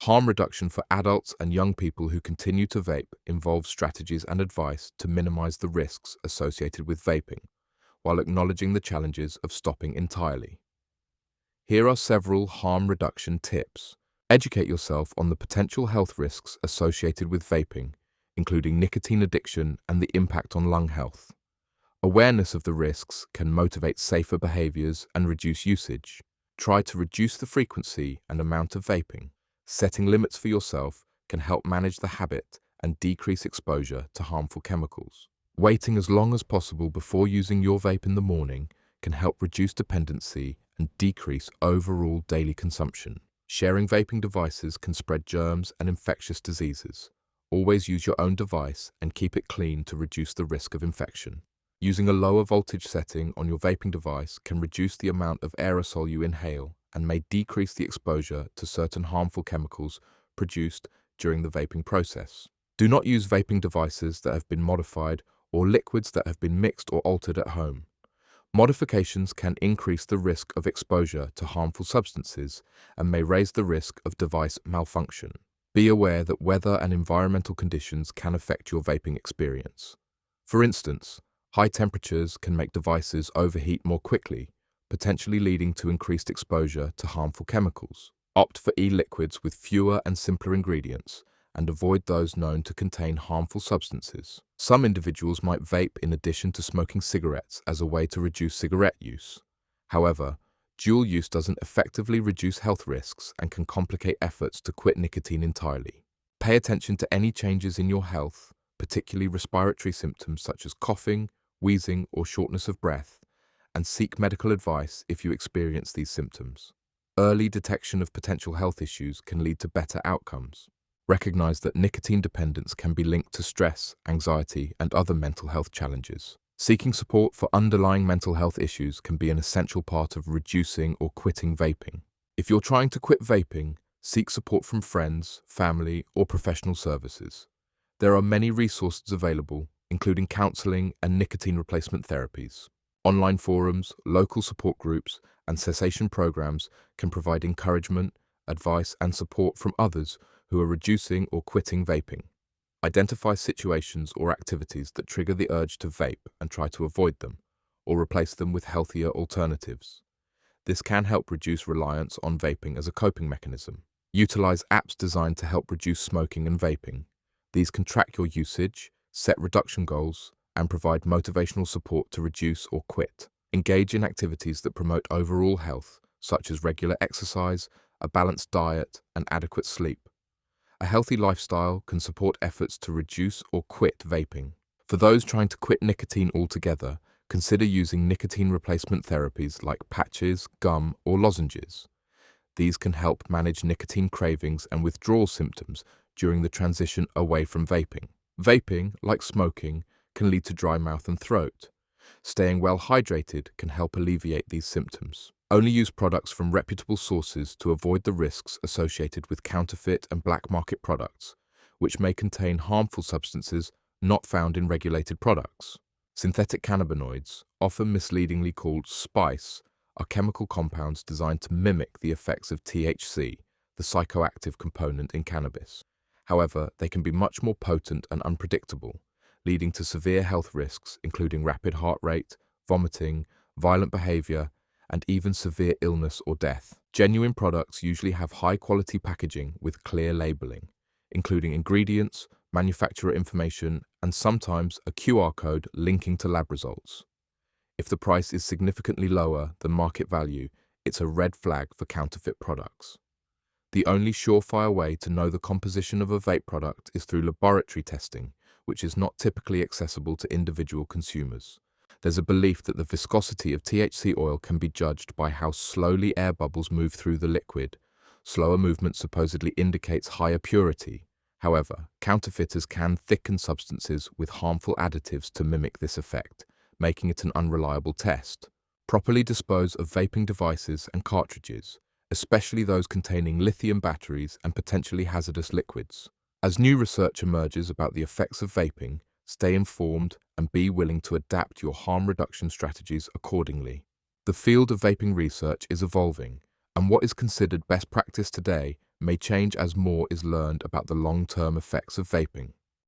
Harm reduction for adults and young people who continue to vape involves strategies and advice to minimize the risks associated with vaping, while acknowledging the challenges of stopping entirely. Here are several harm reduction tips. Educate yourself on the potential health risks associated with vaping, including nicotine addiction and the impact on lung health. Awareness of the risks can motivate safer behaviours and reduce usage. Try to reduce the frequency and amount of vaping. Setting limits for yourself can help manage the habit and decrease exposure to harmful chemicals. Waiting as long as possible before using your vape in the morning can help reduce dependency and decrease overall daily consumption. Sharing vaping devices can spread germs and infectious diseases. Always use your own device and keep it clean to reduce the risk of infection. Using a lower voltage setting on your vaping device can reduce the amount of aerosol you inhale and may decrease the exposure to certain harmful chemicals produced during the vaping process. Do not use vaping devices that have been modified or liquids that have been mixed or altered at home. Modifications can increase the risk of exposure to harmful substances and may raise the risk of device malfunction. Be aware that weather and environmental conditions can affect your vaping experience. For instance, high temperatures can make devices overheat more quickly, potentially leading to increased exposure to harmful chemicals. Opt for e-liquids with fewer and simpler ingredients and avoid those known to contain harmful substances. Some individuals might vape in addition to smoking cigarettes as a way to reduce cigarette use. However, dual use doesn't effectively reduce health risks and can complicate efforts to quit nicotine entirely. Pay attention to any changes in your health, particularly respiratory symptoms such as coughing, wheezing, or shortness of breath, and seek medical advice if you experience these symptoms. Early detection of potential health issues can lead to better outcomes. Recognize that nicotine dependence can be linked to stress, anxiety, and other mental health challenges. Seeking support for underlying mental health issues can be an essential part of reducing or quitting vaping. If you're trying to quit vaping, seek support from friends, family, or professional services. There are many resources available, including counseling and nicotine replacement therapies. Online forums, local support groups, and cessation programs can provide encouragement, advice, and support from others who are reducing or quitting vaping. Identify situations or activities that trigger the urge to vape and try to avoid them, or replace them with healthier alternatives. This can help reduce reliance on vaping as a coping mechanism. Utilize apps designed to help reduce smoking and vaping. These can track your usage, set reduction goals, and provide motivational support to reduce or quit. Engage in activities that promote overall health, such as regular exercise, a balanced diet, and adequate sleep. A healthy lifestyle can support efforts to reduce or quit vaping. For those trying to quit nicotine altogether, consider using nicotine replacement therapies like patches, gum, or lozenges. These can help manage nicotine cravings and withdrawal symptoms during the transition away from vaping. Vaping, like smoking, can lead to dry mouth and throat. Staying well hydrated can help alleviate these symptoms. Only use products from reputable sources to avoid the risks associated with counterfeit and black market products, which may contain harmful substances not found in regulated products. Synthetic cannabinoids, often misleadingly called spice, are chemical compounds designed to mimic the effects of THC, the psychoactive component in cannabis. However, they can be much more potent and unpredictable, leading to severe health risks including rapid heart rate, vomiting, violent behavior, and even severe illness or death. Genuine products usually have high-quality packaging with clear labeling, including ingredients, manufacturer information, and sometimes a QR code linking to lab results. If the price is significantly lower than market value, it's a red flag for counterfeit products. The only surefire way to know the composition of a vape product is through laboratory testing, which is not typically accessible to individual consumers. There's a belief that the viscosity of THC oil can be judged by how slowly air bubbles move through the liquid. Slower movement supposedly indicates higher purity. However, counterfeiters can thicken substances with harmful additives to mimic this effect, making it an unreliable test. Properly dispose of vaping devices and cartridges, especially those containing lithium batteries and potentially hazardous liquids. As new research emerges about the effects of vaping, stay informed and be willing to adapt your harm reduction strategies accordingly. The field of vaping research is evolving, and what is considered best practice today may change as more is learned about the long-term effects of vaping.